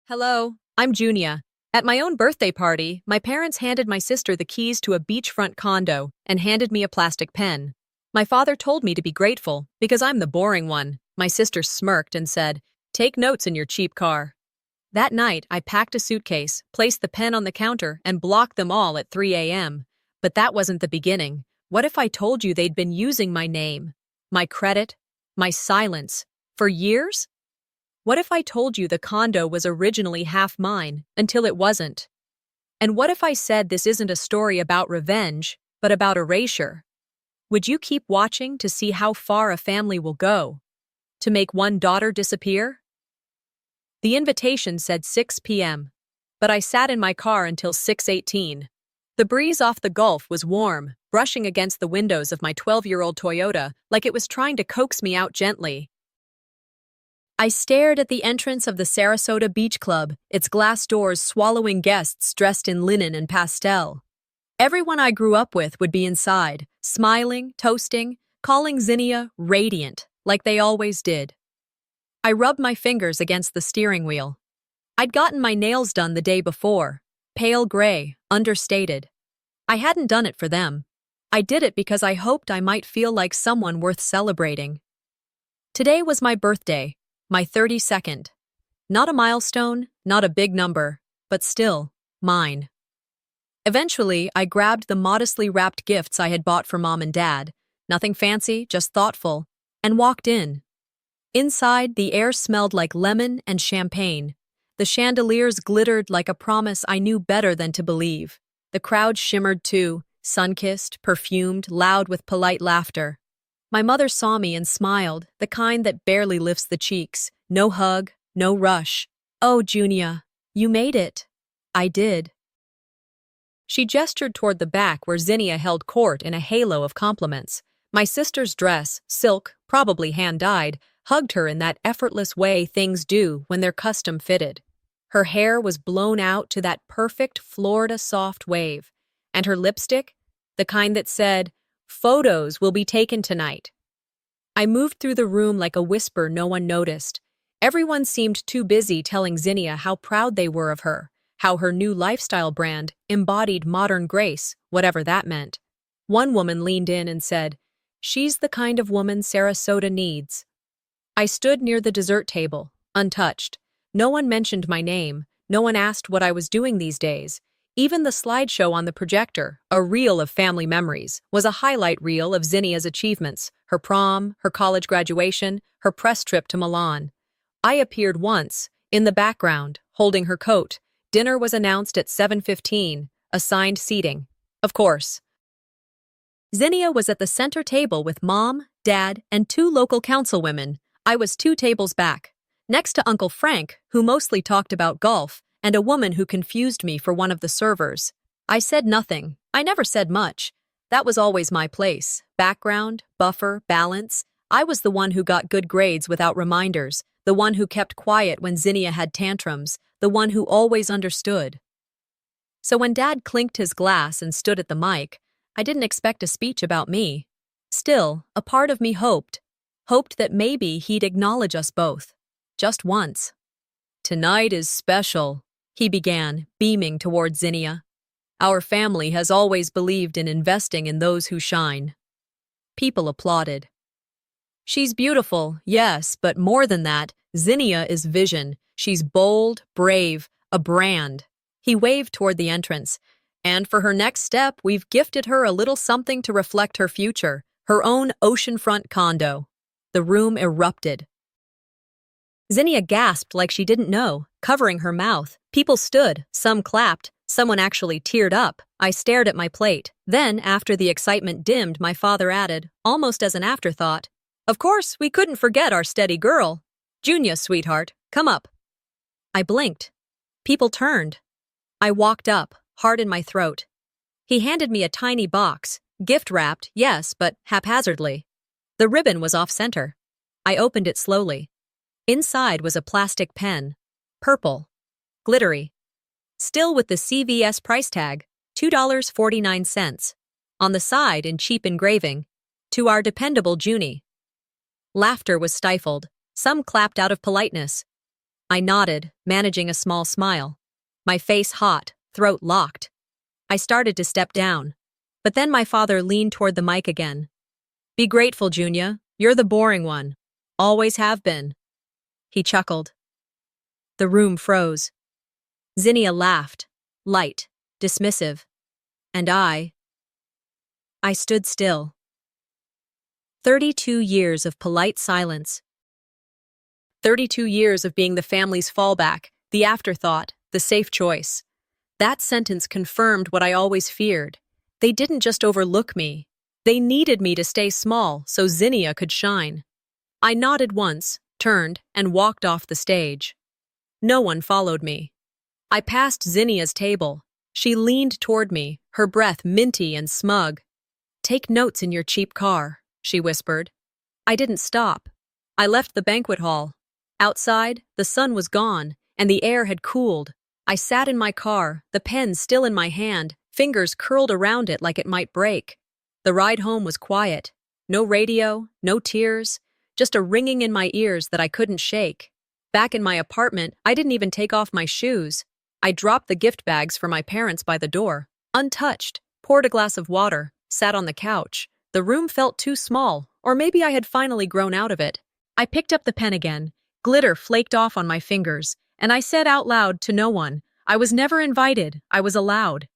Hello, I'm Junia. At my own birthday party, my parents handed my sister the keys to a beachfront condo and handed me a plastic pen. My father told me to be grateful because I'm the boring one. My sister smirked and said, "Take notes in your cheap car." That night, I packed a suitcase, placed the pen on the counter, and blocked them all at 3 a.m. But that wasn't the beginning. What if I told you they'd been using my name, my credit, my silence, for years? What if I told you the condo was originally half mine until it wasn't? And what if I said this isn't a story about revenge, but about erasure? Would you keep watching to see how far a family will go? To make one daughter disappear? The invitation said 6 p.m., but I sat in my car until 6:18. The breeze off the Gulf was warm, brushing against the windows of my 12-year-old Toyota like it was trying to coax me out gently. I stared at the entrance of the Sarasota Beach Club, its glass doors swallowing guests dressed in linen and pastel. Everyone I grew up with would be inside, smiling, toasting, calling Zinnia radiant, like they always did. I rubbed my fingers against the steering wheel. I'd gotten my nails done the day before, pale gray, understated. I hadn't done it for them. I did it because I hoped I might feel like someone worth celebrating. Today was my birthday. My 32nd. Not a milestone, not a big number, but still, mine. Eventually, I grabbed the modestly wrapped gifts I had bought for Mom and Dad, nothing fancy, just thoughtful, and walked in. Inside, the air smelled like lemon and champagne. The chandeliers glittered like a promise I knew better than to believe. The crowd shimmered too, sun-kissed, perfumed, loud with polite laughter. My mother saw me and smiled, the kind that barely lifts the cheeks. No hug, no rush. "Oh, Junia, you made it." I did. She gestured toward the back where Zinnia held court in a halo of compliments. My sister's dress, silk, probably hand-dyed, hugged her in that effortless way things do when they're custom-fitted. Her hair was blown out to that perfect Florida soft wave, and her lipstick, the kind that said, "Photos will be taken tonight." I moved through the room like a whisper no one noticed. Everyone seemed too busy telling Zinnia how proud they were of her, how her new lifestyle brand embodied modern grace, whatever that meant. One woman leaned in and said, "She's the kind of woman Sarasota needs." I stood near the dessert table, untouched. No one mentioned my name. No one asked what I was doing these days. Even the slideshow on the projector, a reel of family memories, was a highlight reel of Zinnia's achievements, her prom, her college graduation, her press trip to Milan. I appeared once, in the background, holding her coat. Dinner was announced at 7:15, assigned seating. Of course. Zinnia was at the center table with Mom, Dad, and two local councilwomen. I was 2 tables back, next to Uncle Frank, who mostly talked about golf, and a woman who confused me for one of the servers. I said nothing. I never said much. That was always my place. Background, buffer, balance. I was the one who got good grades without reminders, the one who kept quiet when Zinnia had tantrums, the one who always understood. So when Dad clinked his glass and stood at the mic, I didn't expect a speech about me. Still, a part of me hoped that maybe he'd acknowledge us both. Just once. "Tonight is special," he began, beaming toward Zinnia. "Our family has always believed in investing in those who shine." People applauded. "She's beautiful, yes, but more than that, Zinnia is vision. She's bold, brave, a brand." He waved toward the entrance. "And for her next step, we've gifted her a little something to reflect her future, her own oceanfront condo." The room erupted. Zinnia gasped like she didn't know, covering her mouth. People stood, some clapped, someone actually teared up. I stared at my plate. Then, after the excitement dimmed, my father added, almost as an afterthought, "Of course, we couldn't forget our steady girl. Junia, sweetheart, come up." I blinked. People turned. I walked up, heart in my throat. He handed me a tiny box, gift-wrapped, yes, but haphazardly. The ribbon was off-center. I opened it slowly. Inside was a plastic pen, purple, glittery, still with the CVS price tag, $2.49. On the side, in cheap engraving, "To our dependable Junie." Laughter was stifled. Some clapped out of politeness. I nodded, managing a small smile. My face hot, throat locked. I started to step down. But then my father leaned toward the mic again. Be grateful, Junior. You're the boring one. Always have been. He chuckled. The room froze. Zinnia laughed, light, dismissive. And I stood still. 32 years of polite silence. 32 years of being the family's fallback, the afterthought, the safe choice. That sentence confirmed what I always feared. They didn't just overlook me. They needed me to stay small so Zinnia could shine. I nodded once, turned, and walked off the stage. No one followed me. I passed Zinnia's table. She leaned toward me, her breath minty and smug. Take notes in your cheap car, she whispered. I didn't stop. I left the banquet hall. Outside, the sun was gone, and the air had cooled. I sat in my car, the pen still in my hand, fingers curled around it like it might break. The ride home was quiet. No radio, no tears, just a ringing in my ears that I couldn't shake. Back in my apartment, I didn't even take off my shoes. I dropped the gift bags for my parents by the door, untouched, poured a glass of water, sat on the couch. The room felt too small, or maybe I had finally grown out of it. I picked up the pen again. Glitter flaked off on my fingers, and I said out loud to no one, I was never invited, I was allowed.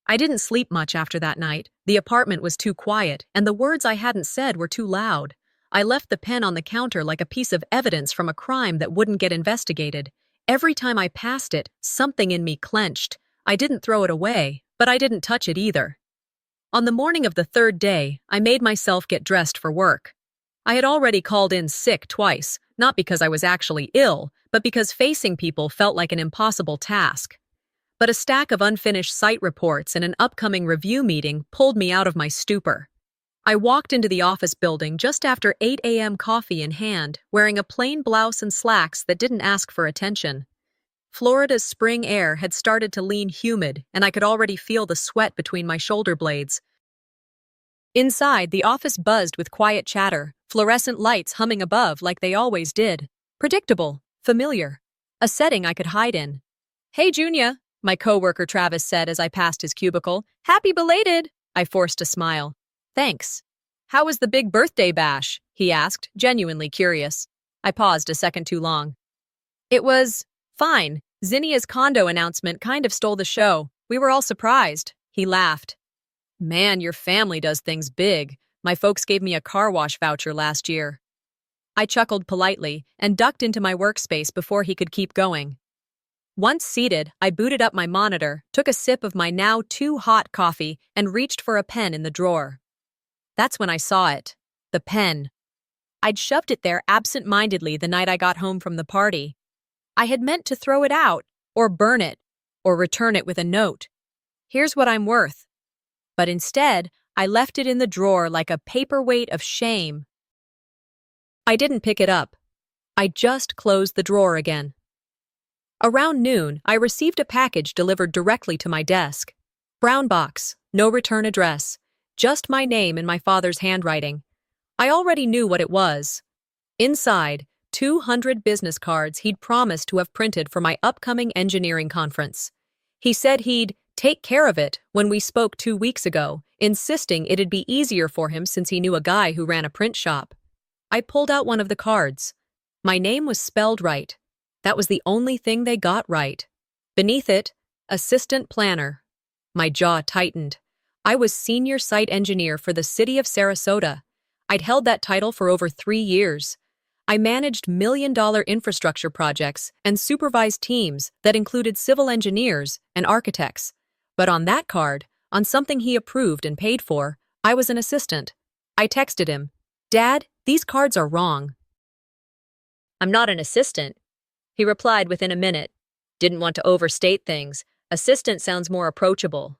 I didn't sleep much after that night. The apartment was too quiet, and the words I hadn't said were too loud. I left the pen on the counter like a piece of evidence from a crime that wouldn't get investigated. Every time I passed it, something in me clenched. I didn't throw it away, but I didn't touch it either. On the morning of the third day, I made myself get dressed for work. I had already called in sick twice, not because I was actually ill, but because facing people felt like an impossible task. But a stack of unfinished site reports and an upcoming review meeting pulled me out of my stupor. I walked into the office building just after 8 a.m. coffee in hand, wearing a plain blouse and slacks that didn't ask for attention. Florida's spring air had started to lean humid, and I could already feel the sweat between my shoulder blades. Inside, the office buzzed with quiet chatter, fluorescent lights humming above like they always did. Predictable, familiar. A setting I could hide in. Hey, Junior, my coworker Travis said as I passed his cubicle. Happy belated! I forced a smile. Thanks. How was the big birthday bash? He asked, genuinely curious. I paused a second too long. It was fine. Zinnia's condo announcement kind of stole the show. We were all surprised. He laughed. Man, your family does things big. My folks gave me a car wash voucher last year. I chuckled politely and ducked into my workspace before he could keep going. Once seated, I booted up my monitor, took a sip of my now too hot coffee, and reached for a pen in the drawer. That's when I saw it. The pen. I'd shoved it there absent-mindedly the night I got home from the party. I had meant to throw it out, or burn it, or return it with a note. Here's what I'm worth. But instead, I left it in the drawer like a paperweight of shame. I didn't pick it up. I just closed the drawer again. Around noon, I received a package delivered directly to my desk. Brown box, no return address, just my name in my father's handwriting. I already knew what it was. Inside, 200 business cards he'd promised to have printed for my upcoming engineering conference. He said he'd take care of it when we spoke 2 weeks ago, insisting it'd be easier for him since he knew a guy who ran a print shop. I pulled out one of the cards. My name was spelled right. That was the only thing they got right. Beneath it, assistant planner. My jaw tightened. I was senior site engineer for the city of Sarasota. I'd held that title for over 3 years. I managed million-dollar infrastructure projects and supervised teams that included civil engineers and architects. But on that card, on something he approved and paid for, I was an assistant. I texted him, "Dad, these cards are wrong." "I'm not an assistant," he replied within a minute. Didn't want to overstate things. Assistant sounds more approachable.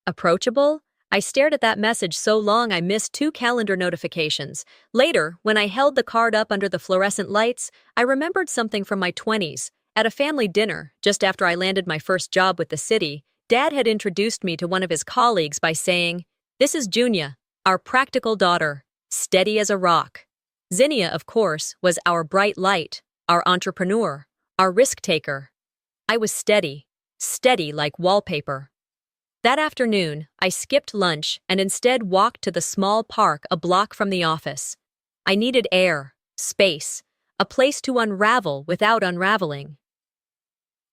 Approachable? I stared at that message so long I missed 2 calendar notifications. Later, when I held the card up under the fluorescent lights, I remembered something from my 20s. At a family dinner, just after I landed my first job with the city, Dad had introduced me to one of his colleagues by saying, "This is Junia, our practical daughter, steady as a rock." Zinnia, of course, was our bright light, our entrepreneur, our risk taker. I was steady like wallpaper. That afternoon, I skipped lunch and instead walked to the small park a block from the office. I needed air, space, a place to unravel without unraveling.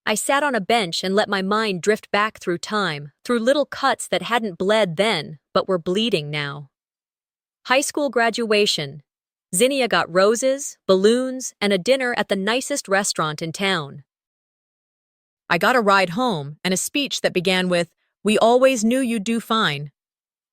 I sat on a bench and let my mind drift back through time, through little cuts that hadn't bled then, but were bleeding now. High school graduation. Zinnia got roses, balloons, and a dinner at the nicest restaurant in town. I got a ride home and a speech that began with, "We always knew you'd do fine."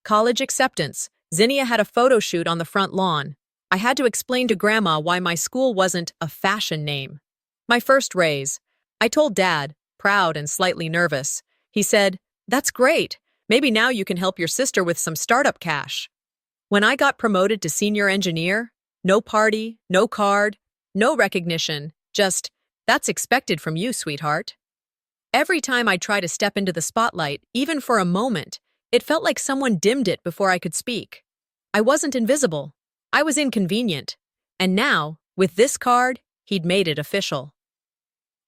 College acceptance. Zinnia had a photo shoot on the front lawn. I had to explain to Grandma why my school wasn't a fashion name. My first raise. I told Dad, proud and slightly nervous. He said, "That's great. Maybe now you can help your sister with some startup cash." When I got promoted to senior engineer, no party, no card, no recognition, just, "That's expected from you, sweetheart." Every time I tried to step into the spotlight, even for a moment, it felt like someone dimmed it before I could speak. I wasn't invisible. I was inconvenient. And now, with this card, he'd made it official.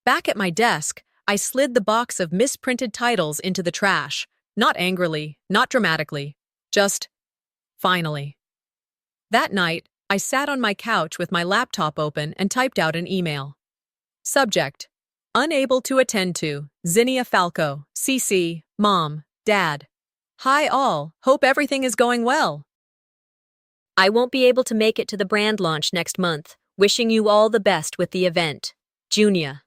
Back at my desk, I slid the box of misprinted titles into the trash, not angrily, not dramatically, just, finally. That night, I sat on my couch with my laptop open and typed out an email. Subject: Unable to attend to, Zinnia Falco, CC, Mom, Dad. Hi all, hope everything is going well. I won't be able to make it to the brand launch next month. Wishing you all the best with the event. Junia.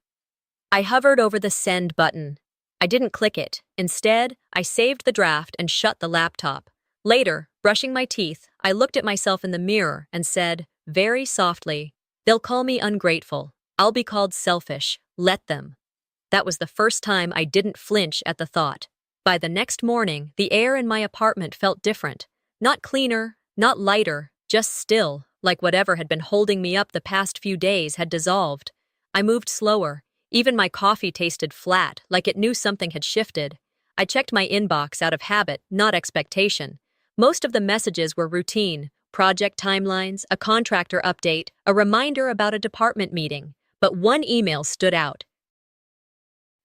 I hovered over the send button. I didn't click it. Instead, I saved the draft and shut the laptop. Later, brushing my teeth, I looked at myself in the mirror and said, very softly, "They'll call me ungrateful. I'll be called selfish. Let them." That was the first time I didn't flinch at the thought. By the next morning, the air in my apartment felt different. Not cleaner, not lighter, just still, like whatever had been holding me up the past few days had dissolved. I moved slower. Even my coffee tasted flat, like it knew something had shifted. I checked my inbox out of habit, not expectation. Most of the messages were routine, project timelines, a contractor update, a reminder about a department meeting. But one email stood out.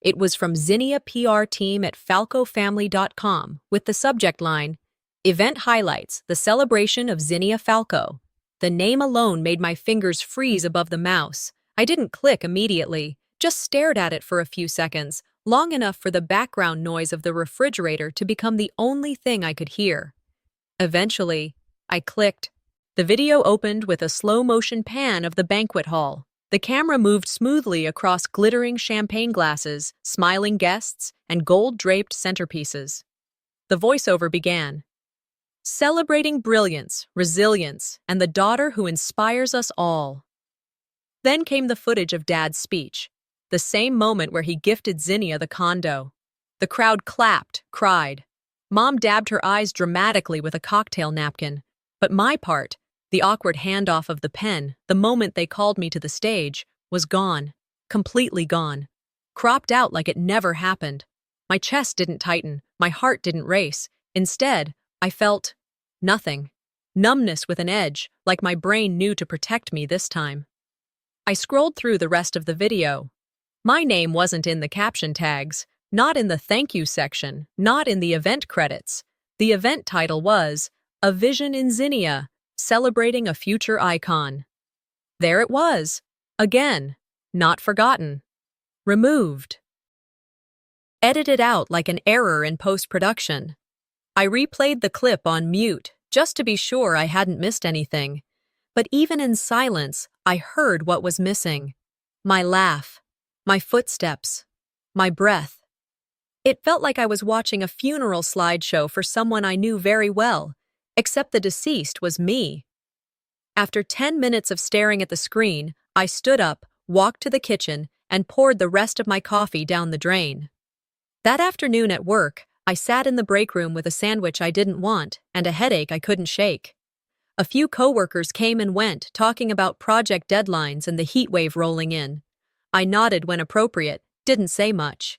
It was from Zinnia PR team at falcofamily.com with the subject line, "Event highlights the celebration of Zinnia Falco." The name alone made my fingers freeze above the mouse. I didn't click immediately, just stared at it for a few seconds, long enough for the background noise of the refrigerator to become the only thing I could hear. Eventually, I clicked. The video opened with a slow-motion pan of the banquet hall. The camera moved smoothly across glittering champagne glasses, smiling guests, and gold-draped centerpieces. The voiceover began. Celebrating brilliance, resilience, and the daughter who inspires us all. Then came the footage of Dad's speech, the same moment where he gifted Zinnia the condo. The crowd clapped, cried. Mom dabbed her eyes dramatically with a cocktail napkin. But my part, the awkward handoff of the pen, the moment they called me to the stage, was gone, completely gone, cropped out like it never happened. My chest didn't tighten, my heart didn't race. Instead, I felt nothing. Numbness with an edge, like my brain knew to protect me this time. I scrolled through the rest of the video. My name wasn't in the caption tags, not in the thank you section, not in the event credits. The event title was, A Vision in Zinnia, Celebrating a Future Icon. There it was. Again. Not forgotten. Removed. Edited out like an error in post-production. I replayed the clip on mute, just to be sure I hadn't missed anything. But even in silence, I heard what was missing. My laugh. My footsteps. My breath. It felt like I was watching a funeral slideshow for someone I knew very well, except the deceased was me. After 10 minutes of staring at the screen, I stood up, walked to the kitchen, and poured the rest of my coffee down the drain. That afternoon at work, I sat in the break room with a sandwich I didn't want and a headache I couldn't shake. A few coworkers came and went, talking about project deadlines and the heat wave rolling in. I nodded when appropriate, didn't say much.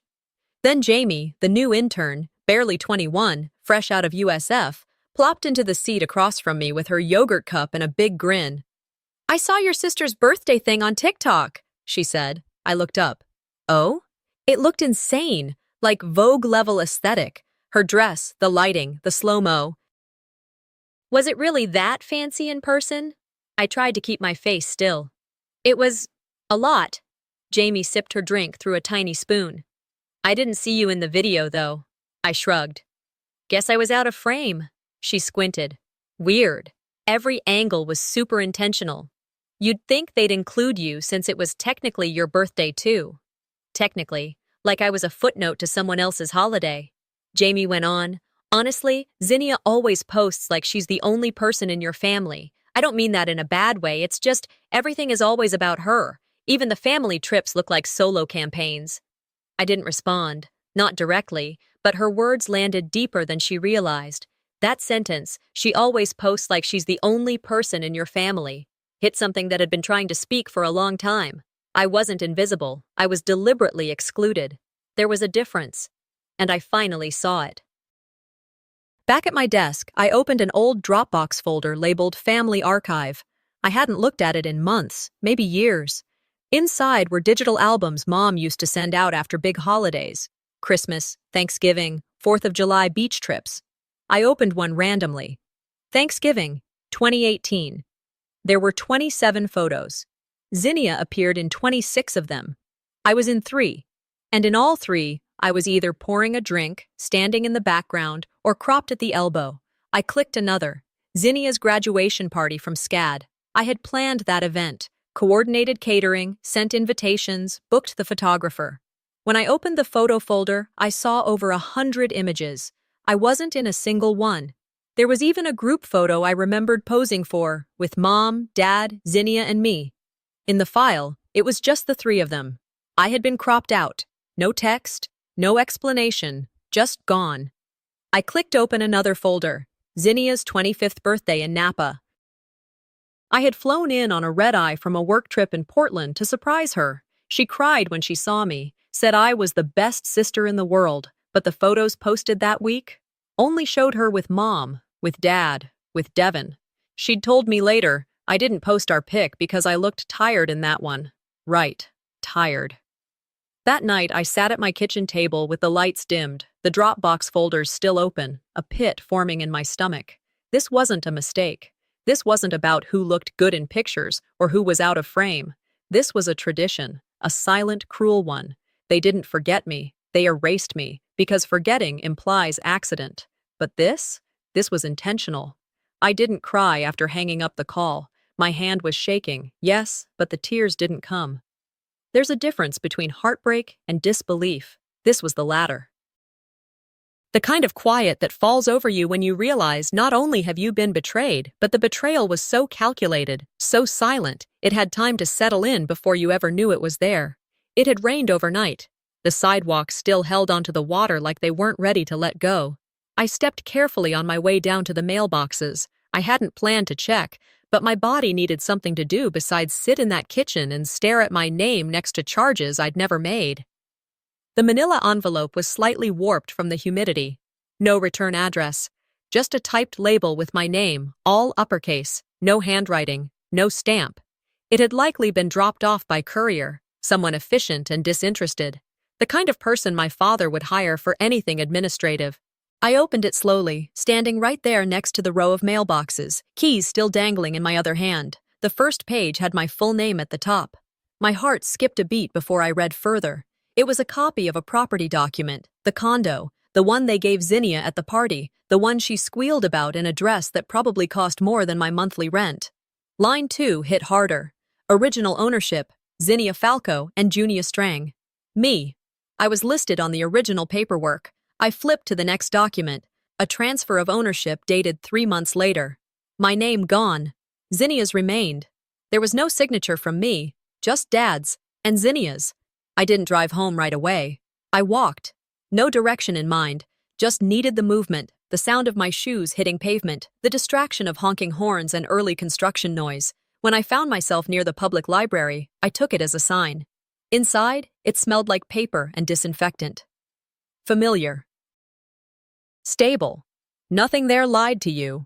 Then Jamie, the new intern, barely 21, fresh out of USF, plopped into the seat across from me with her yogurt cup and a big grin. "I saw your sister's birthday thing on TikTok," she said. I looked up. Oh? It looked insane, like Vogue-level aesthetic. Her dress, the lighting, the slow-mo. Was it really that fancy in person? I tried to keep my face still. It was a lot. Jamie sipped her drink through a tiny spoon. I didn't see you in the video, though. I shrugged. Guess I was out of frame. She squinted. Weird. Every angle was super intentional. You'd think they'd include you since it was technically your birthday, too. Technically, like I was a footnote to someone else's holiday. Jamie went on. Honestly, Zinnia always posts like she's the only person in your family. I don't mean that in a bad way, it's just everything is always about her. Even the family trips look like solo campaigns. I didn't respond, not directly, but her words landed deeper than she realized. That sentence, she always posts like she's the only person in your family, hit something that had been trying to speak for a long time. I wasn't invisible, I was deliberately excluded. There was a difference, and I finally saw it. Back at my desk, I opened an old Dropbox folder labeled Family Archive. I hadn't looked at it in months, maybe years. Inside were digital albums Mom used to send out after big holidays. Christmas, Thanksgiving, 4th of July beach trips. I opened one randomly. Thanksgiving, 2018. There were 27 photos. Zinnia appeared in 26 of them. I was in 3. And in all 3, I was either pouring a drink, standing in the background, or cropped at the elbow. I clicked another. Zinnia's graduation party from SCAD. I had planned that event, coordinated catering, sent invitations, booked the photographer. When I opened the photo folder, I saw over 100 images. I wasn't in a single one. There was even a group photo I remembered posing for, with Mom, Dad, Zinnia, and me. In the file, it was just the 3 of them. I had been cropped out. No text, no explanation, just gone. I clicked open another folder, Zinnia's 25th birthday in Napa. I had flown in on a red-eye from a work trip in Portland to surprise her. She cried when she saw me, said I was the best sister in the world, but the photos posted that week only showed her with Mom, with Dad, with Devin. She'd told me later, I didn't post our pic because I looked tired in that one. Right, tired. That night, I sat at my kitchen table with the lights dimmed, the Dropbox folders still open, a pit forming in my stomach. This wasn't a mistake. This wasn't about who looked good in pictures or who was out of frame. This was a tradition, a silent, cruel one. They didn't forget me. They erased me, because forgetting implies accident. But this was intentional. I didn't cry after hanging up the call. My hand was shaking, yes, but the tears didn't come. There's a difference between heartbreak and disbelief. This was the latter. The kind of quiet that falls over you when you realize not only have you been betrayed, but the betrayal was so calculated, so silent, it had time to settle in before you ever knew it was there. It had rained overnight. The sidewalks still held onto the water like they weren't ready to let go. I stepped carefully on my way down to the mailboxes. I hadn't planned to check, but my body needed something to do besides sit in that kitchen and stare at my name next to charges I'd never made. The manila envelope was slightly warped from the humidity. No return address. Just a typed label with my name, all uppercase, no handwriting, no stamp. It had likely been dropped off by courier, someone efficient and disinterested. The kind of person my father would hire for anything administrative. I opened it slowly, standing right there next to the row of mailboxes, keys still dangling in my other hand. The first page had my full name at the top. My heart skipped a beat before I read further. It was a copy of a property document, the condo, the one they gave Zinnia at the party, the one she squealed about in a dress that probably cost more than my monthly rent. Line 2 hit harder. Original ownership, Zinnia Falco and Junia Strang. Me. I was listed on the original paperwork. I flipped to the next document, a transfer of ownership dated 3 months later. My name gone. Zinnia's remained. There was no signature from me, just Dad's, and Zinnia's. I didn't drive home right away. I walked. No direction in mind, just needed the movement, the sound of my shoes hitting pavement, the distraction of honking horns and early construction noise. When I found myself near the public library, I took it as a sign. Inside, it smelled like paper and disinfectant. Familiar. Stable. Nothing there lied to you.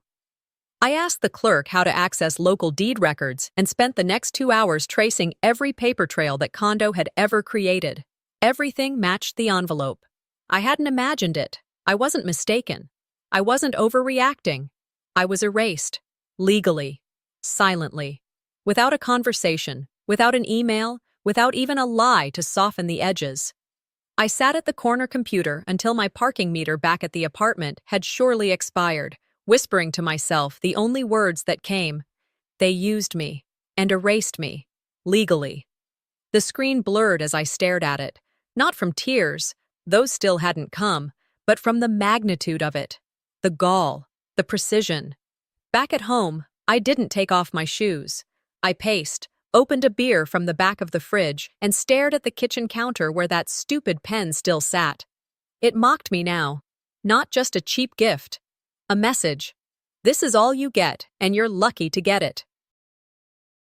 I asked the clerk how to access local deed records and spent the next 2 hours tracing every paper trail that Condo had ever created. Everything matched the envelope. I hadn't imagined it. I wasn't mistaken. I wasn't overreacting. I was erased. Legally. Silently. Without a conversation. Without an email. Without even a lie to soften the edges. I sat at the corner computer until my parking meter back at the apartment had surely expired, whispering to myself the only words that came. They used me and erased me. Legally. The screen blurred as I stared at it. Not from tears. Those still hadn't come. But from the magnitude of it. The gall. The precision. Back at home, I didn't take off my shoes. I paced, opened a beer from the back of the fridge, and stared at the kitchen counter where that stupid pen still sat. It mocked me now. Not just a cheap gift. A message. This is all you get, and you're lucky to get it.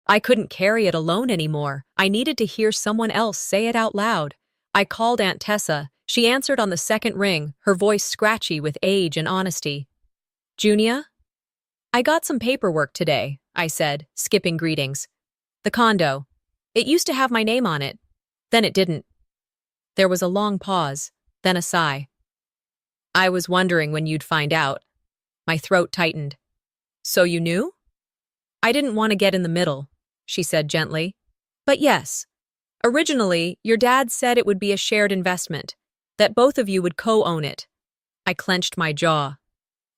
I couldn't carry it alone anymore. I needed to hear someone else say it out loud. I called Aunt Tessa. She answered on the second ring, her voice scratchy with age and honesty. Junia? I got some paperwork today, I said, skipping greetings. The condo. It used to have my name on it. Then it didn't. There was a long pause, then a sigh. I was wondering when you'd find out. My throat tightened. So you knew? I didn't want to get in the middle, she said gently. But yes. Originally, your dad said it would be a shared investment, that both of you would co-own it. I clenched my jaw.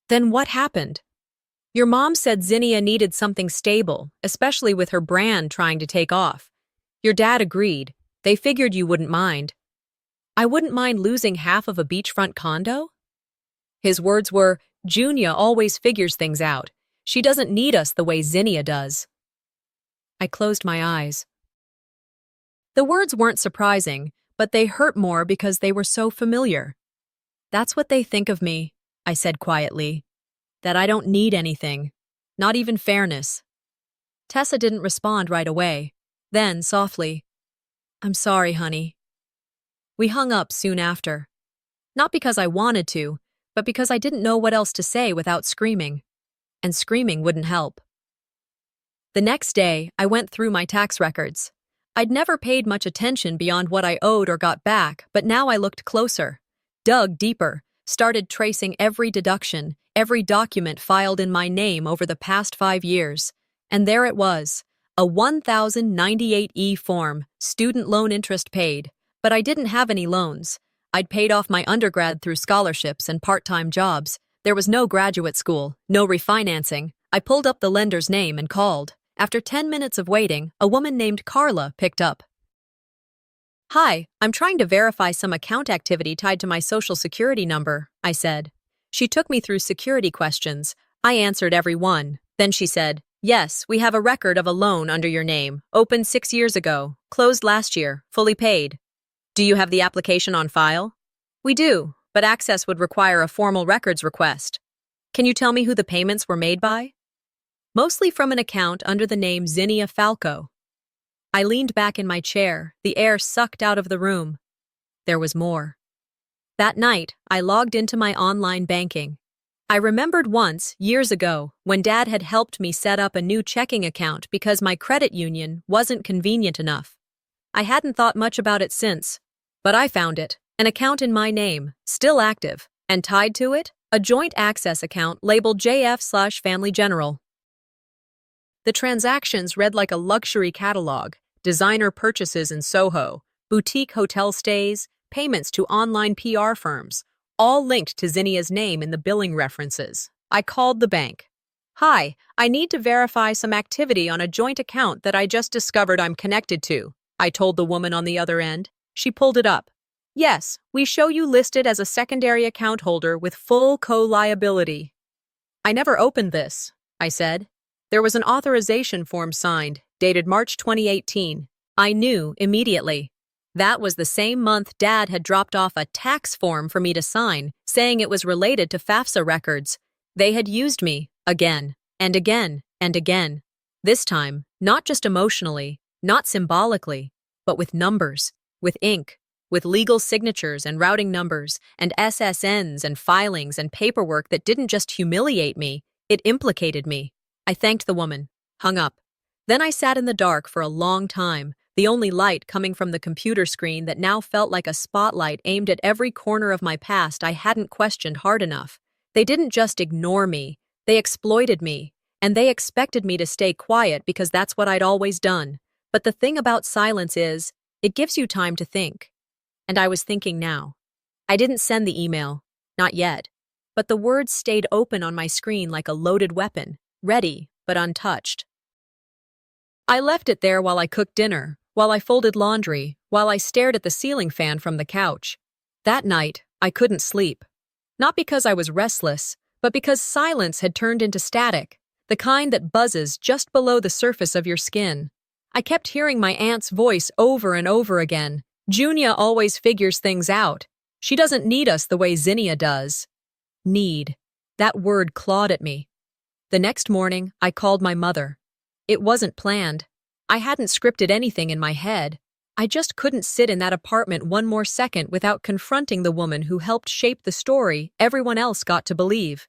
Then what happened? Your mom said Zinnia needed something stable, especially with her brand trying to take off. Your dad agreed. They figured you wouldn't mind. I wouldn't mind losing half of a beachfront condo? His words were, Junia always figures things out. She doesn't need us the way Zinnia does. I closed my eyes. The words weren't surprising, but they hurt more because they were so familiar. That's what they think of me, I said quietly. That I don't need anything. Not even fairness. Tessa didn't respond right away. Then, softly, I'm sorry, honey. We hung up soon after. Not because I wanted to, but because I didn't know what else to say without screaming. And screaming wouldn't help. The next day, I went through my tax records. I'd never paid much attention beyond what I owed or got back, but now I looked closer, dug deeper, started tracing every deduction, every document filed in my name over the past 5 years. And there it was, a 1098E form, student loan interest paid. But I didn't have any loans. I'd paid off my undergrad through scholarships and part-time jobs. There was no graduate school, no refinancing. I pulled up the lender's name and called. After 10 minutes of waiting, a woman named Carla picked up. Hi, I'm trying to verify some account activity tied to my social security number, I said. She took me through security questions. I answered every one. Then she said, yes, we have a record of a loan under your name, opened 6 years ago, closed last year, fully paid. Do you have the application on file? We do, but access would require a formal records request. Can you tell me who the payments were made by? Mostly from an account under the name Zinnia Falco. I leaned back in my chair, the air sucked out of the room. There was more. That night, I logged into my online banking. I remembered once, years ago, when Dad had helped me set up a new checking account because my credit union wasn't convenient enough. I hadn't thought much about it since, but I found it, an account in my name, still active, and tied to it, a joint access account labeled JF/Family General. The transactions read like a luxury catalog, designer purchases in Soho, boutique hotel stays, payments to online PR firms, all linked to Zinnia's name in the billing references. I called the bank. Hi, I need to verify some activity on a joint account that I just discovered I'm connected to, I told the woman on the other end. She pulled it up. Yes, we show you listed as a secondary account holder with full co-liability. I never opened this, I said. There was an authorization form signed, dated March 2018. I knew immediately. That was the same month Dad had dropped off a tax form for me to sign, saying it was related to FAFSA records. They had used me, again, and again, and again. This time, not just emotionally, not symbolically, but with numbers, with ink, with legal signatures and routing numbers, and SSNs and filings and paperwork that didn't just humiliate me, It implicated me. I thanked the woman, hung up. Then I sat in the dark for a long time, the only light coming from the computer screen that now felt like a spotlight aimed at every corner of my past I hadn't questioned hard enough. They didn't just ignore me, they exploited me, and they expected me to stay quiet because that's what I'd always done. But the thing about silence is, it gives you time to think. And I was thinking now. I didn't send the email, not yet, but the words stayed open on my screen like a loaded weapon, ready but untouched. I left it there while I cooked dinner, while I folded laundry, while I stared at the ceiling fan from the couch. That night, I couldn't sleep. Not because I was restless, but because silence had turned into static, the kind that buzzes just below the surface of your skin. I kept hearing my aunt's voice over and over again. Junia always figures things out. She doesn't need us the way Zinnia does. Need. That word clawed at me. The next morning, I called my mother. It wasn't planned. I hadn't scripted anything in my head. I just couldn't sit in that apartment one more second without confronting the woman who helped shape the story everyone else got to believe.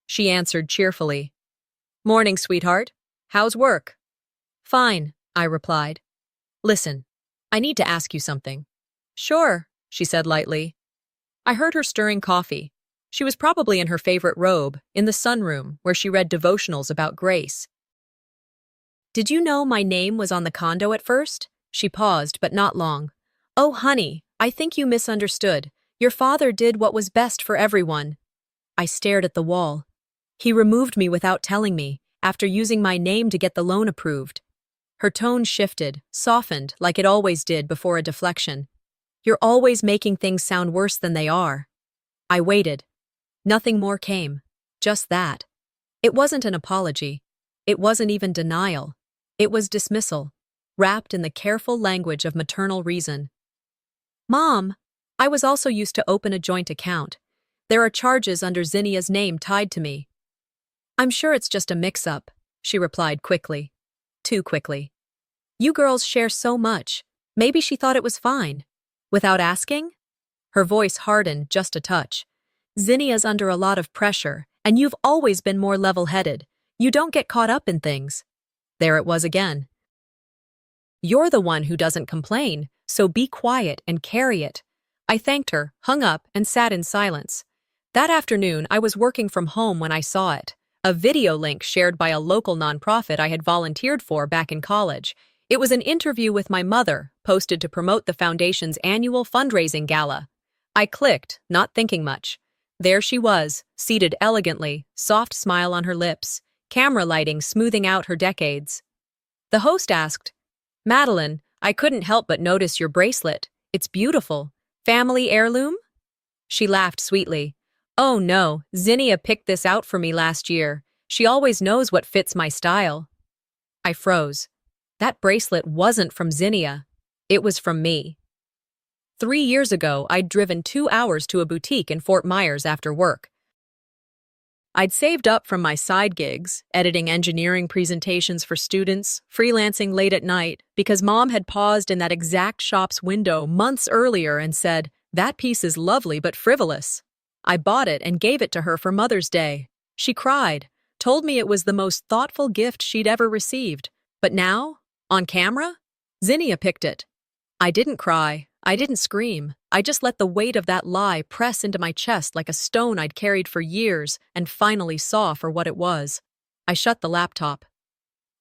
She answered cheerfully. "Morning, sweetheart. How's work?" "Fine," I replied. "Listen, I need to ask you something." "Sure," she said lightly. I heard her stirring coffee. She was probably in her favorite robe, in the sunroom, where she read devotionals about grace. "Did you know my name was on the condo at first?" She paused, but not long. "Oh, honey, I think you misunderstood. Your father did what was best for everyone." I stared at the wall. He removed me without telling me, after using my name to get the loan approved. Her tone shifted, softened, like it always did before a deflection. "You're always making things sound worse than they are." I waited. Nothing more came. Just that. It wasn't an apology. It wasn't even denial. It was dismissal, wrapped in the careful language of maternal reason. "Mom, I was also used to open a joint account. There are charges under Zinnia's name tied to me." "I'm sure it's just a mix-up," she replied quickly. Too quickly. "You girls share so much. Maybe she thought it was fine." "Without asking?" Her voice hardened just a touch. "Zinnia's under a lot of pressure, and you've always been more level-headed. You don't get caught up in things." There it was again. "You're the one who doesn't complain, so be quiet and carry it." I thanked her, hung up, and sat in silence. That afternoon, I was working from home when I saw it. A video link shared by a local nonprofit I had volunteered for back in college. It was an interview with my mother, posted to promote the foundation's annual fundraising gala. I clicked, not thinking much. There she was, seated elegantly, soft smile on her lips, camera lighting smoothing out her decades. The host asked, "Madeline, I couldn't help but notice your bracelet. It's beautiful. Family heirloom?" She laughed sweetly. "Oh no, Zinnia picked this out for me last year. She always knows what fits my style." I froze. That bracelet wasn't from Zinnia. It was from me. 3 years ago, I'd driven 2 hours to a boutique in Fort Myers after work. I'd saved up from my side gigs, editing engineering presentations for students, freelancing late at night, because Mom had paused in that exact shop's window months earlier and said, "That piece is lovely but frivolous." I bought it and gave it to her for Mother's Day. She cried, told me it was the most thoughtful gift she'd ever received. But now, on camera, Zinnia picked it. I didn't cry. I didn't scream. I just let the weight of that lie press into my chest like a stone I'd carried for years and finally saw for what it was. I shut the laptop.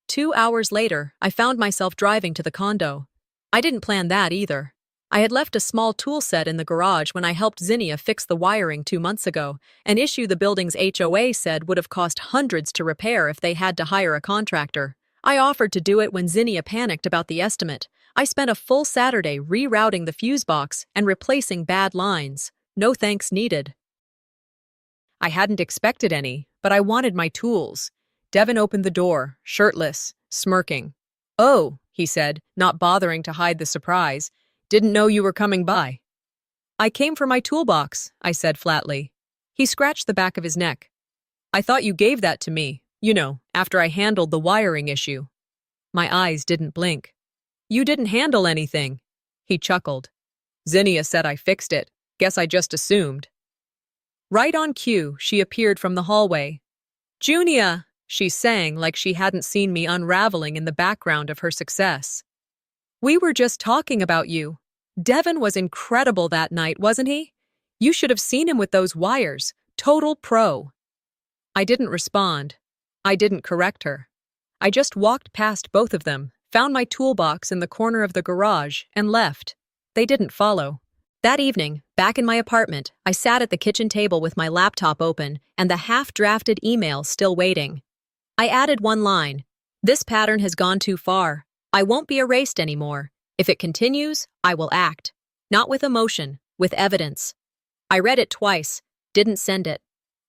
2 hours later, I found myself driving to the condo. I didn't plan that either. I had left a small tool set in the garage when I helped Zinnia fix the wiring 2 months ago, an issue the building's HOA said would have cost hundreds to repair if they had to hire a contractor. I offered to do it when Zinnia panicked about the estimate. I spent a full Saturday rerouting the fuse box and replacing bad lines. No thanks needed. I hadn't expected any, but I wanted my tools. Devin opened the door, shirtless, smirking. "Oh," he said, not bothering to hide the surprise. "Didn't know you were coming by." "I came for my toolbox," I said flatly. He scratched the back of his neck. "I thought you gave that to me, after I handled the wiring issue." My eyes didn't blink. "You didn't handle anything." He chuckled. "Zinnia said I fixed it. Guess I just assumed." Right on cue, she appeared from the hallway. Junia, she sang like she hadn't seen me unraveling in the background of her success. We were just talking about you. Devin was incredible that night, wasn't he? You should have seen him with those wires. Total pro. I didn't respond. I didn't correct her. I just walked past both of them, found my toolbox in the corner of the garage, and left. They didn't follow. That evening, back in my apartment, I sat at the kitchen table with my laptop open and the half-drafted email still waiting. I added one line. This pattern has gone too far. I won't be erased anymore. If it continues, I will act. Not with emotion, with evidence. I read it twice, didn't send it.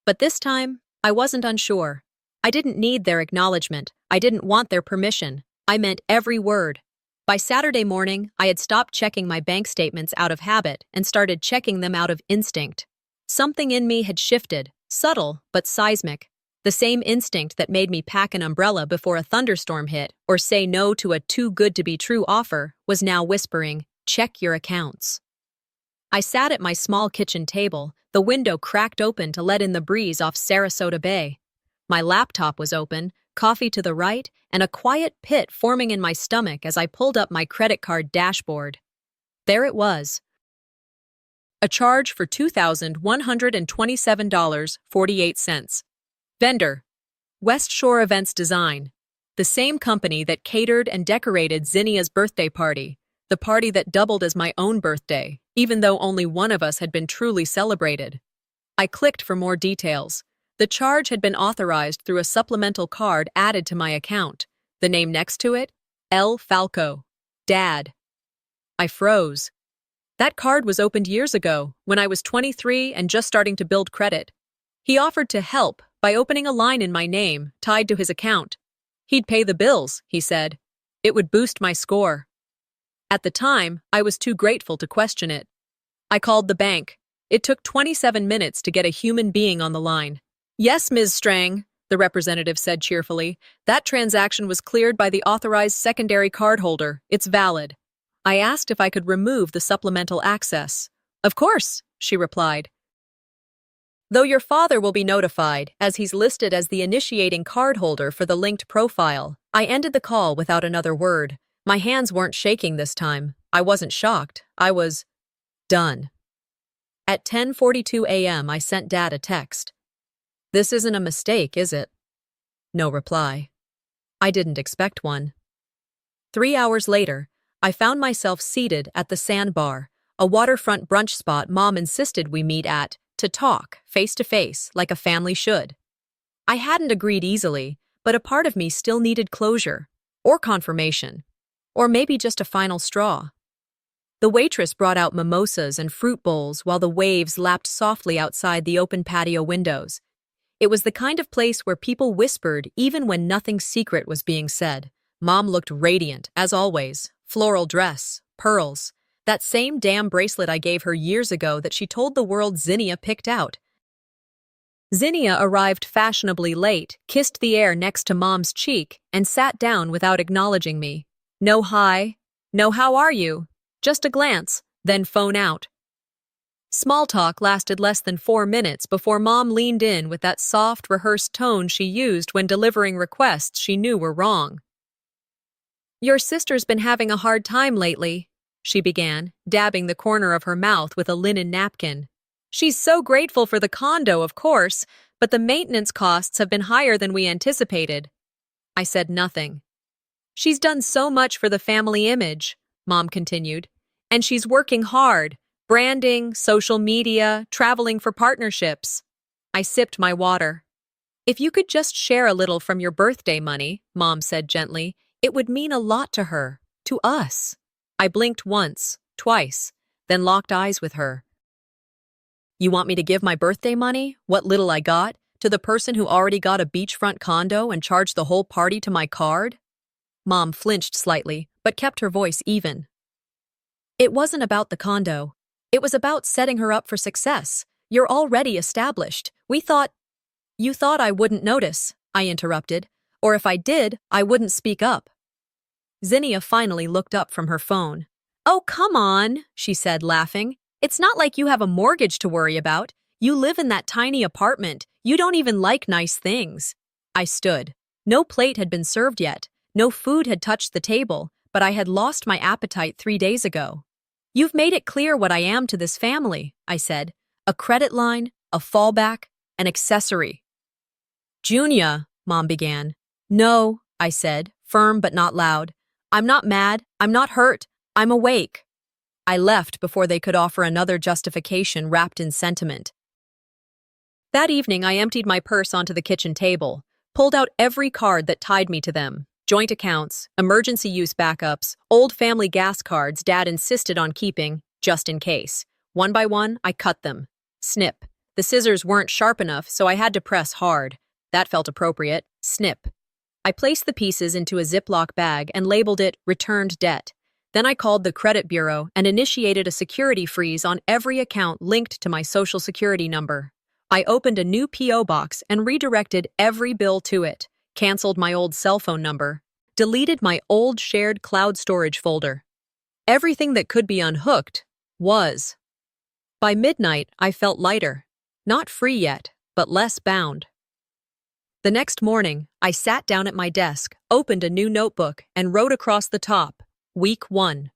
But this time, I wasn't unsure. I didn't need their acknowledgement. I didn't want their permission. I meant every word. By Saturday morning, I had stopped checking my bank statements out of habit and started checking them out of instinct. Something in me had shifted, subtle but seismic. The same instinct that made me pack an umbrella before a thunderstorm hit or say no to a too-good-to-be-true offer was now whispering, check your accounts. I sat at my small kitchen table, the window cracked open to let in the breeze off Sarasota Bay. My laptop was open, coffee to the right, and a quiet pit forming in my stomach as I pulled up my credit card dashboard. There it was. A charge for $2,127.48. Vendor: West Shore Events Design, the same company that catered and decorated Zinnia's birthday party, the party that doubled as my own birthday, even though only one of us had been truly celebrated. I clicked for more details. The charge had been authorized through a supplemental card added to my account. The name next to it? L. Falco. Dad. I froze. That card was opened years ago, when I was 23 and just starting to build credit. He offered to help by opening a line in my name tied to his account. He'd pay the bills, he said. It would boost my score. At the time, I was too grateful to question it. I called the bank. It took 27 minutes to get a human being on the line. Yes, Ms. Strang, the representative said cheerfully. That transaction was cleared by the authorized secondary cardholder. It's valid. I asked if I could remove the supplemental access. Of course, she replied. Though your father will be notified, as he's listed as the initiating cardholder for the linked profile, I ended the call without another word. My hands weren't shaking this time. I wasn't shocked. I was done. At 10:42 a.m., I sent Dad a text. This isn't a mistake, is it? No reply. I didn't expect one. 3 hours later, I found myself seated at the Sandbar, a waterfront brunch spot Mom insisted we meet at, to talk, face to face, like a family should. I hadn't agreed easily, but a part of me still needed closure, or confirmation, or maybe just a final straw. The waitress brought out mimosas and fruit bowls while the waves lapped softly outside the open patio windows. It was the kind of place where people whispered even when nothing secret was being said. Mom looked radiant, as always. Floral dress, pearls, that same damn bracelet I gave her years ago that she told the world Zinnia picked out. Zinnia arrived fashionably late, kissed the air next to Mom's cheek, and sat down without acknowledging me. No hi, no how are you? Just a glance, then phone out. Small talk lasted less than 4 minutes before Mom leaned in with that soft, rehearsed tone she used when delivering requests she knew were wrong. Your sister's been having a hard time lately, she began, dabbing the corner of her mouth with a linen napkin. She's so grateful for the condo, of course, but the maintenance costs have been higher than we anticipated. I said nothing. She's done so much for the family image, Mom continued, and she's working hard. Branding, social media, traveling for partnerships. I sipped my water. If you could just share a little from your birthday money, Mom said gently, it would mean a lot to her, to us. I blinked once, twice, then locked eyes with her. You want me to give my birthday money, what little I got, to the person who already got a beachfront condo and charged the whole party to my card? Mom flinched slightly, but kept her voice even. It wasn't about the condo. It was about setting her up for success. You're already established. You thought I wouldn't notice, I interrupted. Or if I did, I wouldn't speak up. Zinnia finally looked up from her phone. Oh, come on, she said, laughing. It's not like you have a mortgage to worry about. You live in that tiny apartment. You don't even like nice things. I stood. No plate had been served yet. No food had touched the table, but I had lost my appetite 3 days ago. You've made it clear what I am to this family, I said. A credit line, a fallback, an accessory. Junia, Mom began. No, I said, firm but not loud. I'm not mad, I'm not hurt, I'm awake. I left before they could offer another justification wrapped in sentiment. That evening, I emptied my purse onto the kitchen table, pulled out every card that tied me to them. Joint accounts, emergency use backups, old family gas cards Dad insisted on keeping, just in case. One by one, I cut them. Snip. The scissors weren't sharp enough, so I had to press hard. That felt appropriate. Snip. I placed the pieces into a Ziploc bag and labeled it returned debt. Then I called the credit bureau and initiated a security freeze on every account linked to my social security number. I opened a new P.O. box and redirected every bill to it, canceled my old cell phone number, deleted my old shared cloud storage folder. Everything that could be unhooked was. By midnight, I felt lighter. Not free yet, but less bound. The next morning, I sat down at my desk, opened a new notebook, and wrote across the top, Week 1.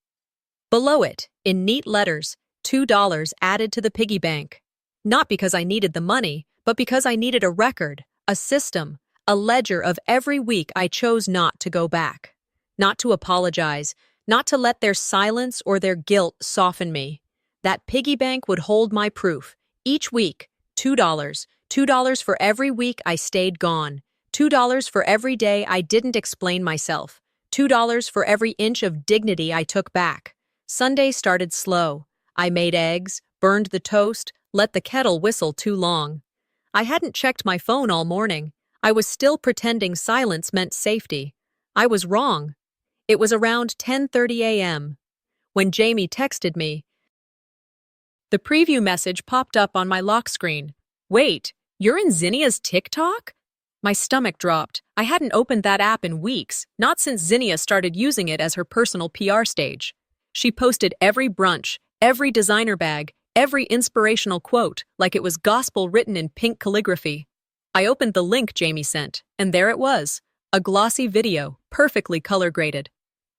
Below it, in neat letters, $2 added to the piggy bank. Not because I needed the money, but because I needed a record, a system, a ledger of every week I chose not to go back. Not to apologize, not to let their silence or their guilt soften me. That piggy bank would hold my proof. Each week, $2. $2 for every week I stayed gone. $2 for every day I didn't explain myself. $2 for every inch of dignity I took back. Sunday started slow. I made eggs, burned the toast, let the kettle whistle too long. I hadn't checked my phone all morning. I was still pretending silence meant safety. I was wrong. It was around 10:30 a.m. when Jamie texted me. The preview message popped up on my lock screen. Wait, you're in Zinnia's TikTok? My stomach dropped. I hadn't opened that app in weeks, not since Zinnia started using it as her personal PR stage. She posted every brunch, every designer bag, every inspirational quote, like it was gospel written in pink calligraphy. I opened the link Jamie sent, and there it was, a glossy video, perfectly color-graded.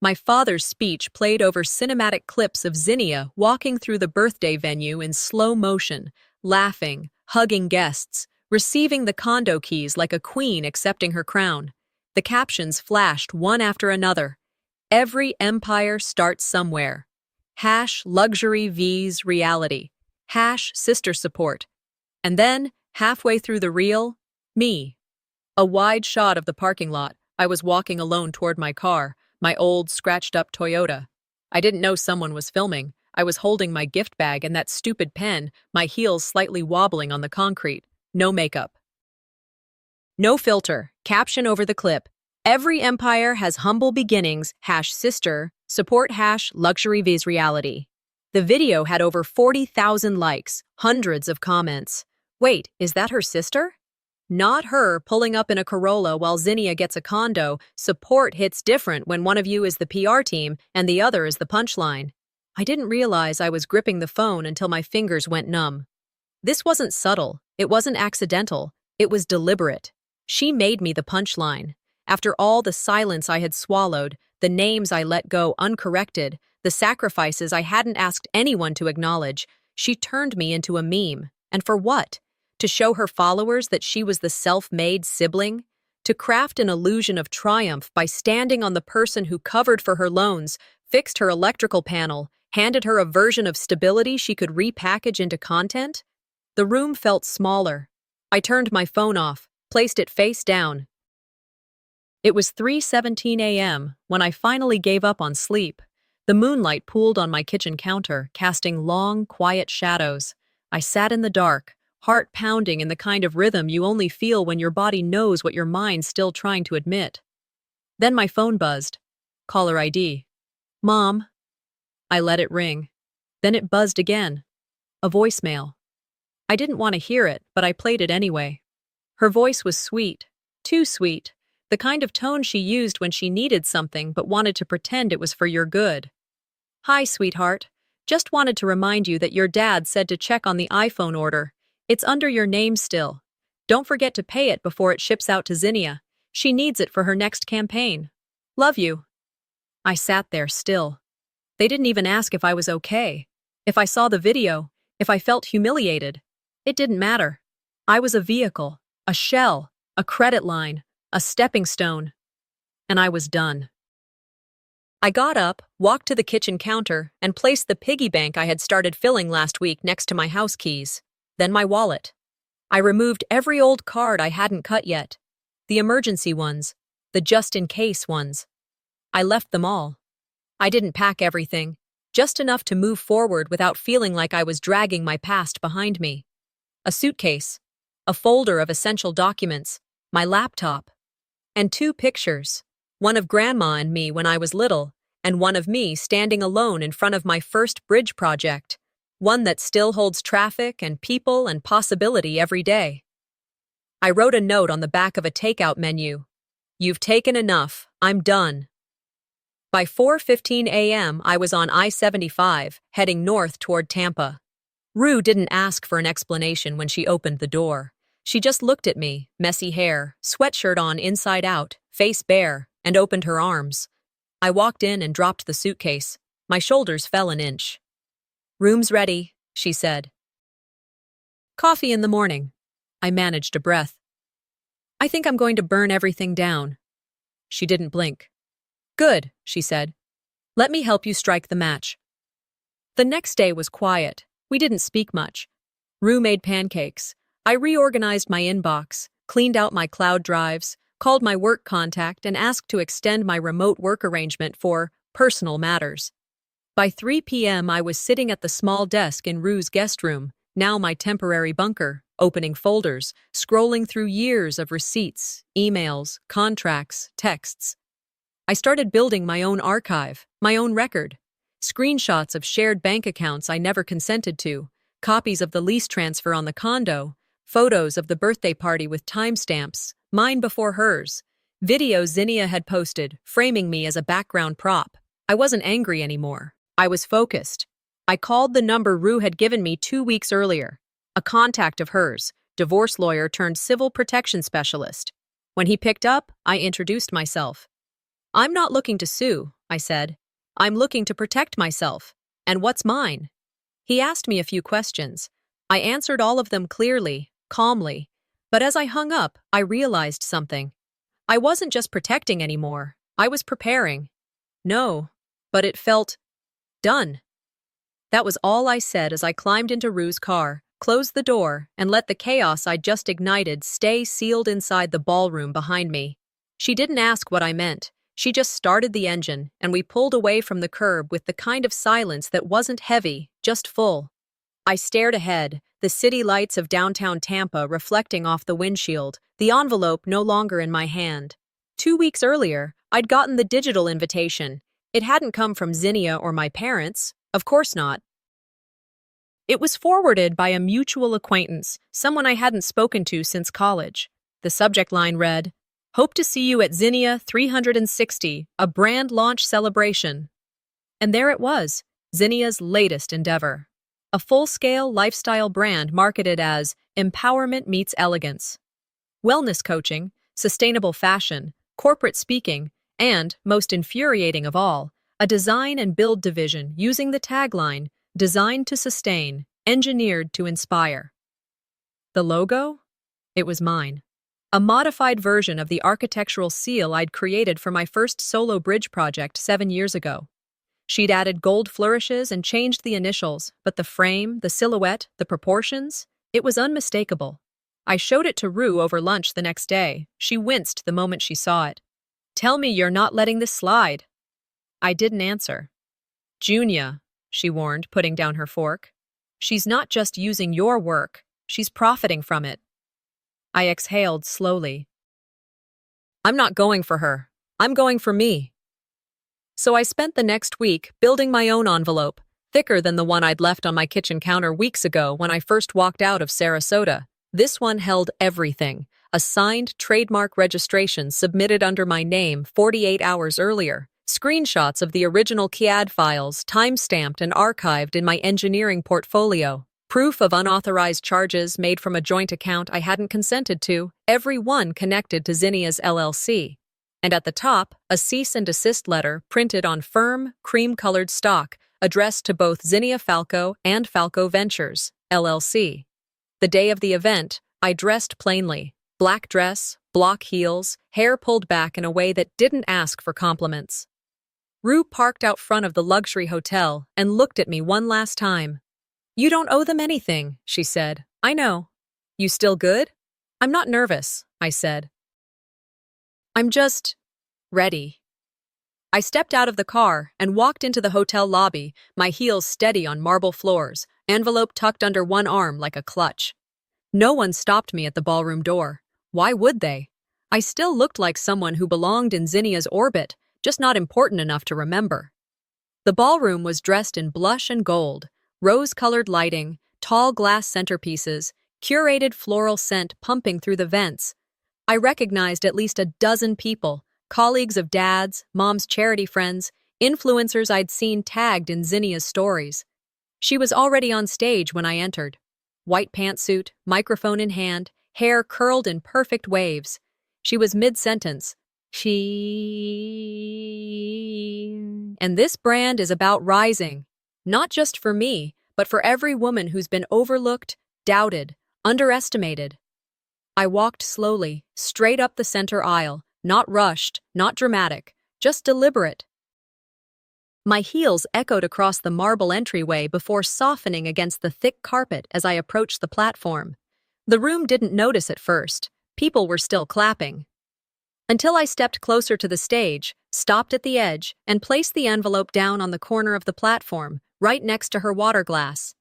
My father's speech played over cinematic clips of Zinnia walking through the birthday venue in slow motion, laughing, hugging guests, receiving the condo keys like a queen accepting her crown. The captions flashed one after another. Every empire starts somewhere. #luxury vs reality. #sister support. And then, halfway through the reel, me. A wide shot of the parking lot. I was walking alone toward my car, my old, scratched-up Toyota. I didn't know someone was filming. I was holding my gift bag and that stupid pen, my heels slightly wobbling on the concrete. No makeup. No filter. Caption over the clip. Every empire has humble beginnings. #sister. Support #luxury vs reality. The video had over 40,000 likes, hundreds of comments. Wait, is that her sister? Not her pulling up in a Corolla while Zinnia gets a condo. Support hits different when one of you is the PR team and the other is the punchline. I didn't realize I was gripping the phone until my fingers went numb. This wasn't subtle. It wasn't accidental. It was deliberate. She made me the punchline. After all the silence I had swallowed, the names I let go uncorrected, the sacrifices I hadn't asked anyone to acknowledge, she turned me into a meme. And for what? To show her followers that she was the self-made sibling? To craft an illusion of triumph by standing on the person who covered for her loans, fixed her electrical panel, handed her a version of stability she could repackage into content? The room felt smaller. I turned my phone off, placed it face down. It was 3:17 a.m. when I finally gave up on sleep. The moonlight pooled on my kitchen counter, casting long, quiet shadows. I sat in the dark, heart pounding in the kind of rhythm you only feel when your body knows what your mind's still trying to admit. Then my phone buzzed. Caller ID. Mom. I let it ring. Then it buzzed again. A voicemail. I didn't want to hear it, but I played it anyway. Her voice was sweet, too sweet, the kind of tone she used when she needed something but wanted to pretend it was for your good. Hi, sweetheart. Just wanted to remind you that your dad said to check on the iPhone order. It's under your name still. Don't forget to pay it before it ships out to Zinnia. She needs it for her next campaign. Love you. I sat there still. They didn't even ask if I was okay, if I saw the video, if I felt humiliated. It didn't matter. I was a vehicle, a shell, a credit line, a stepping stone. And I was done. I got up, walked to the kitchen counter, and placed the piggy bank I had started filling last week next to my house keys, then my wallet. I removed every old card I hadn't cut yet, the emergency ones, the just-in-case ones. I left them all. I didn't pack everything, just enough to move forward without feeling like I was dragging my past behind me. A suitcase, a folder of essential documents, my laptop, and 2 pictures, one of Grandma and me when I was little, and one of me standing alone in front of my first bridge project, one that still holds traffic and people and possibility every day. I wrote a note on the back of a takeout menu. You've taken enough, I'm done. By 4:15 a.m., I was on I-75, heading north toward Tampa. Rue didn't ask for an explanation when she opened the door. She just looked at me, messy hair, sweatshirt on inside out, face bare, and opened her arms. I walked in and dropped the suitcase. My shoulders fell an inch. Room's ready, she said. Coffee in the morning. I managed a breath. I think I'm going to burn everything down. She didn't blink. Good, she said. Let me help you strike the match. The next day was quiet. We didn't speak much. Rue made pancakes. I reorganized my inbox, cleaned out my cloud drives, called my work contact, and asked to extend my remote work arrangement for personal matters. By 3 p.m., I was sitting at the small desk in Rue's guest room, now my temporary bunker, opening folders, scrolling through years of receipts, emails, contracts, texts. I started building my own archive, my own record. Screenshots of shared bank accounts I never consented to, copies of the lease transfer on the condo, photos of the birthday party with timestamps, mine before hers, videos Zinnia had posted, framing me as a background prop. I wasn't angry anymore. I was focused. I called the number Rue had given me 2 weeks earlier, a contact of hers, divorce lawyer turned civil protection specialist. When he picked up, I introduced myself. I'm not looking to sue, I said. I'm looking to protect myself. And what's mine? He asked me a few questions. I answered all of them clearly, calmly. But as I hung up, I realized something. I wasn't just protecting anymore. I was preparing. No, but it felt done. That was all I said as I climbed into Rue's car, closed the door, and let the chaos I'd just ignited stay sealed inside the ballroom behind me. She didn't ask what I meant. She just started the engine, and we pulled away from the curb with the kind of silence that wasn't heavy, just full. I stared ahead, the city lights of downtown Tampa reflecting off the windshield, the envelope no longer in my hand. 2 weeks earlier, I'd gotten the digital invitation. It hadn't come from Zinnia or my parents. Of course not. It was forwarded by a mutual acquaintance, someone I hadn't spoken to since college. The subject line read, "Hope to see you at Zinnia 360, a brand launch celebration." And there it was, Zinnia's latest endeavor. A full-scale lifestyle brand marketed as empowerment meets elegance. Wellness coaching, sustainable fashion, corporate speaking, and, most infuriating of all, a design and build division using the tagline, designed to sustain, engineered to inspire. The logo? It was mine. A modified version of the architectural seal I'd created for my first solo bridge project 7 years ago. She'd added gold flourishes and changed the initials, but the frame, the silhouette, the proportions, it was unmistakable. I showed it to Rue over lunch the next day. She winced the moment she saw it. "Tell me you're not letting this slide." I didn't answer. "Junia," she warned, putting down her fork. "She's not just using your work, she's profiting from it." I exhaled slowly. "I'm not going for her. I'm going for me." So I spent the next week building my own envelope, thicker than the one I'd left on my kitchen counter weeks ago when I first walked out of Sarasota. This one held everything, a signed trademark registration submitted under my name 48 hours earlier, screenshots of the original CAD files, time-stamped and archived in my engineering portfolio, Proof of unauthorized charges made from a joint account I hadn't consented to, every one connected to Zinnia's LLC. And at the top, a cease and desist letter printed on firm, cream-colored stock, addressed to both Zinnia Falco and Falco Ventures, LLC. The day of the event, I dressed plainly. Black dress, block heels, hair pulled back in a way that didn't ask for compliments. Rue parked out front of the luxury hotel and looked at me one last time. "You don't owe them anything," she said. "I know. You still good?" "I'm not nervous," I said. "I'm just ready." I stepped out of the car and walked into the hotel lobby, my heels steady on marble floors, envelope tucked under one arm like a clutch. No one stopped me at the ballroom door. Why would they? I still looked like someone who belonged in Zinnia's orbit, just not important enough to remember. The ballroom was dressed in blush and gold, rose-colored lighting, tall glass centerpieces, curated floral scent pumping through the vents. I recognized at least a dozen people, colleagues of Dad's, Mom's charity friends, influencers I'd seen tagged in Zinnia's stories. She was already on stage when I entered. White pantsuit, microphone in hand, hair curled in perfect waves. She was mid-sentence. And this brand is about rising. Not just for me, but for every woman who's been overlooked, doubted, underestimated. I walked slowly, straight up the center aisle, not rushed, not dramatic, just deliberate. My heels echoed across the marble entryway before softening against the thick carpet as I approached the platform. The room didn't notice at first. People were still clapping. Until I stepped closer to the stage, stopped at the edge, and placed the envelope down on the corner of the platform, right next to her water glass.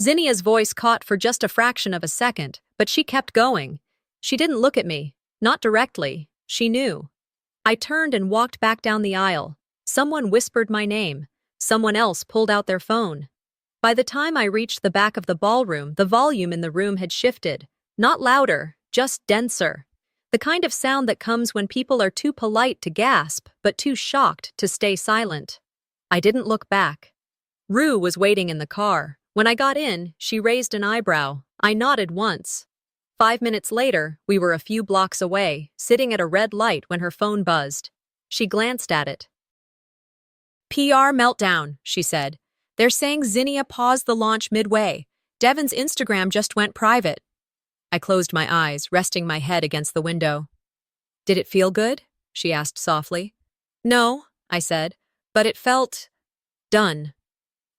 Zinnia's voice caught for just a fraction of a second, but she kept going. She didn't look at me. Not directly. She knew. I turned and walked back down the aisle. Someone whispered my name. Someone else pulled out their phone. By the time I reached the back of the ballroom, the volume in the room had shifted. Not louder, just denser. The kind of sound that comes when people are too polite to gasp, but too shocked to stay silent. I didn't look back. Rue was waiting in the car. When I got in, she raised an eyebrow. I nodded once. 5 minutes later, we were a few blocks away, sitting at a red light when her phone buzzed. She glanced at it. "PR meltdown," she said. "They're saying Zinnia paused the launch midway. Devon's Instagram just went private." I closed my eyes, resting my head against the window. "Did it feel good?" she asked softly. "No," I said, "but it felt done."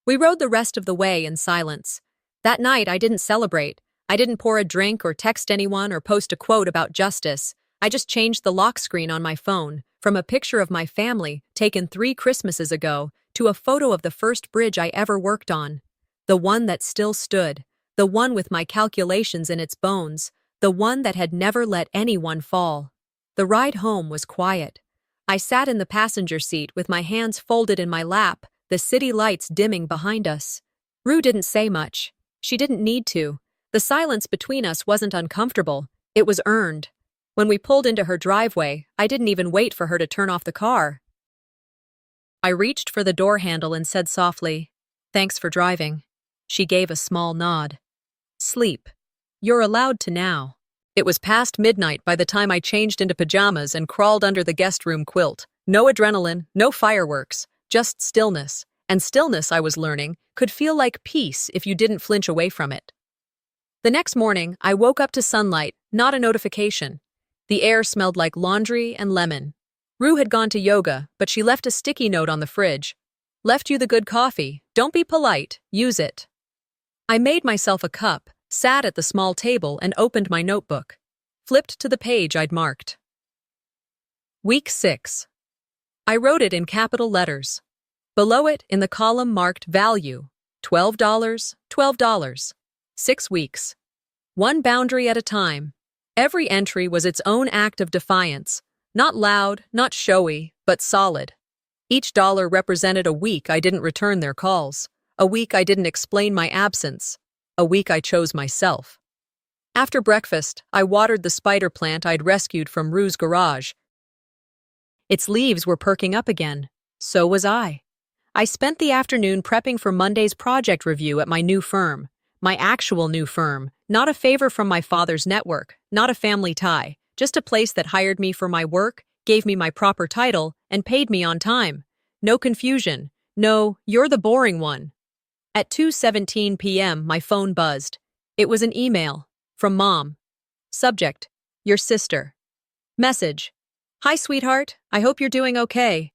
We rode the rest of the way in silence. That night, I didn't celebrate. I didn't pour a drink or text anyone or post a quote about justice. I just changed the lock screen on my phone, from a picture of my family taken 3 Christmases ago to a photo of the first bridge I ever worked on. The one that still stood, the one with my calculations in its bones, the one that had never let anyone fall. The ride home was quiet. I sat in the passenger seat with my hands folded in my lap, the city lights dimming behind us. Rue didn't say much. She didn't need to. The silence between us wasn't uncomfortable. It was earned. When we pulled into her driveway, I didn't even wait for her to turn off the car. I reached for the door handle and said softly, "Thanks for driving." She gave a small nod. "Sleep. You're allowed to now." It was past midnight by the time I changed into pajamas and crawled under the guest room quilt. No adrenaline, no fireworks, just stillness. And stillness, I was learning, could feel like peace if you didn't flinch away from it. The next morning, I woke up to sunlight, not a notification. The air smelled like laundry and lemon. Rue had gone to yoga, but she left a sticky note on the fridge. "Left you the good coffee. Don't be polite. Use it." I made myself a cup, sat at the small table, and opened my notebook. Flipped to the page I'd marked. Week 6. I wrote it in capital letters. Below it, in the column marked Value, $12, $12. 6 weeks. One boundary at a time. Every entry was its own act of defiance. Not loud, not showy, but solid. Each dollar represented a week I didn't return their calls. A week I didn't explain my absence. A week I chose myself. After breakfast, I watered the spider plant I'd rescued from Rue's garage. Its leaves were perking up again. So was I. I spent the afternoon prepping for Monday's project review at my new firm. my actual new firm, not a favor from my father's network, not a family tie, just a place that hired me for my work, gave me my proper title, and paid me on time. No confusion. No, you're the boring one. At 2:17 p.m., my phone buzzed. It was an email. From Mom. Subject: Your sister. Message: Hi, sweetheart. I hope you're doing okay.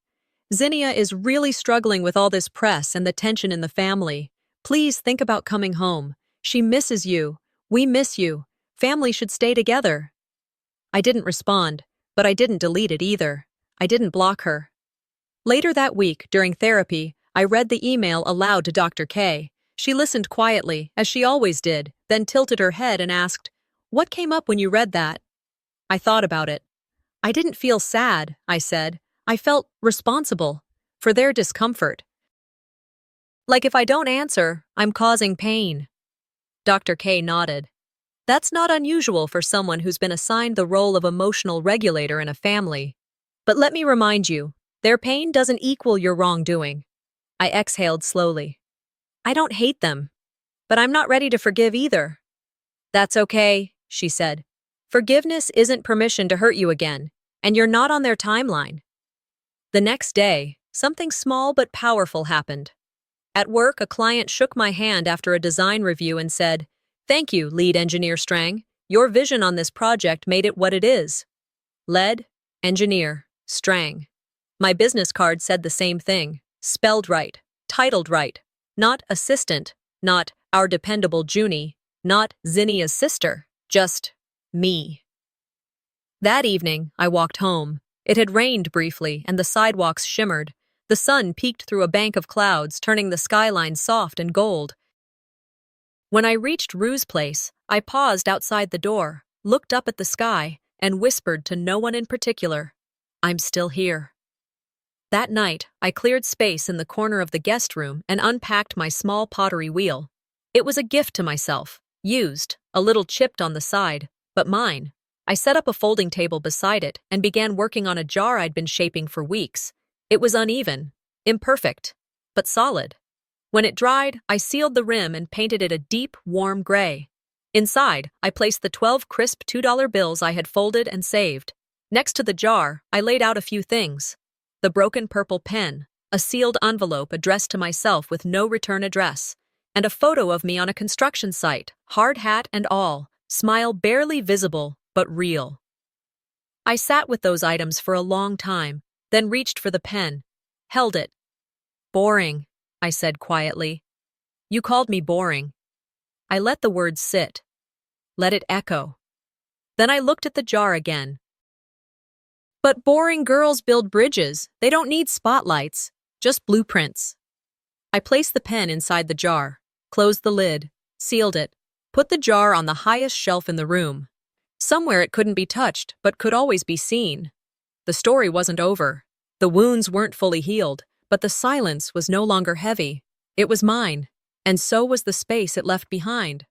Zinnia is really struggling with all this press and the tension in the family. Please think about coming home. She misses you. We miss you. Family should stay together. I didn't respond, but I didn't delete it either. I didn't block her. Later that week, during therapy, I read the email aloud to Dr. K. She listened quietly, as she always did, then tilted her head and asked, "What came up when you read that?" I thought about it. I didn't feel sad, I said. I felt responsible for their discomfort. Like if I don't answer, I'm causing pain. Dr. K nodded. That's not unusual for someone who's been assigned the role of emotional regulator in a family. But let me remind you, their pain doesn't equal your wrongdoing. I exhaled slowly. I don't hate them, but I'm not ready to forgive either. That's okay, she said. Forgiveness isn't permission to hurt you again, and you're not on their timeline. The next day, something small but powerful happened. At work, a client shook my hand after a design review and said, "Thank you, lead engineer Strang. Your vision on this project made it what it is." Lead, engineer, Strang. My business card said the same thing, spelled right, titled right. Not assistant, not our dependable Junie, not Zinnia's sister, just me. That evening, I walked home. It had rained briefly, and the sidewalks shimmered. The sun peeked through a bank of clouds, turning the skyline soft and gold. When I reached Rue's place, I paused outside the door, looked up at the sky, and whispered to no one in particular, "I'm still here." That night, I cleared space in the corner of the guest room and unpacked my small pottery wheel. It was a gift to myself, used, a little chipped on the side, but mine. I set up a folding table beside it and began working on a jar I'd been shaping for weeks. It was uneven, imperfect, but solid. When it dried, I sealed the rim and painted it a deep, warm gray. Inside, I placed the 12 crisp $2 bills I had folded and saved. Next to the jar, I laid out a few things. The broken purple pen, a sealed envelope addressed to myself with no return address, and a photo of me on a construction site, hard hat and all, smile barely visible, but real. I sat with those items for a long time, then reached for the pen, held it. "Boring," I said quietly. "You called me boring." I let the words sit. Let it echo. Then I looked at the jar again. But boring girls build bridges. They don't need spotlights, just blueprints. I placed the pen inside the jar, closed the lid, sealed it, put the jar on the highest shelf in the room. Somewhere it couldn't be touched, but could always be seen. The story wasn't over. The wounds weren't fully healed, but the silence was no longer heavy. It was mine, and so was the space it left behind.